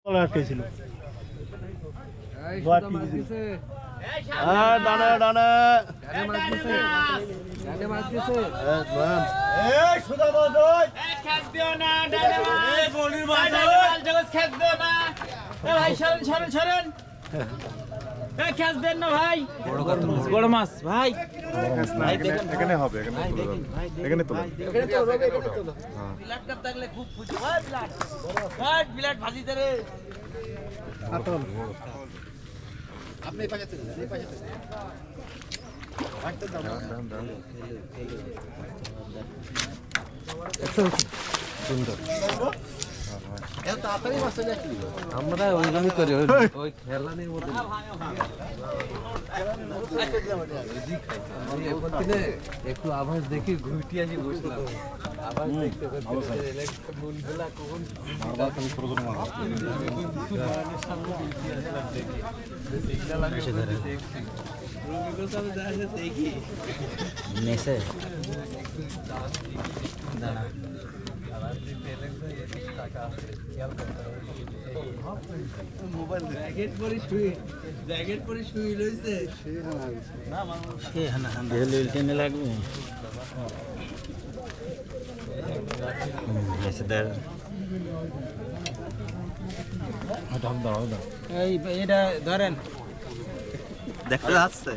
আটকেছিল ডানে ডানে বড় মাছ ভাই এখানে হবে এখানে তো খুব খুশি ভাই বিলাট ভাজি রে আপনি এই পাশে থেকে এই পাশে থেকে হাঁটতে দাও সুন্দর এত তাড়াতাড়ি মাছ চলে আসলি আমরা ওইরকমই করি ওই খেলানির মধ্যে একটু আভাস দেখি ঘুরটি আসি বসলাম আভাস দেখতে মনগুলা কখন দেখি নেশে দাঁড়া মোবাইল জ্যাকেট পরে শুই রয়েছে সে হানা টেনে লাগবে এই এটা ধরেন দেখা যাচ্ছে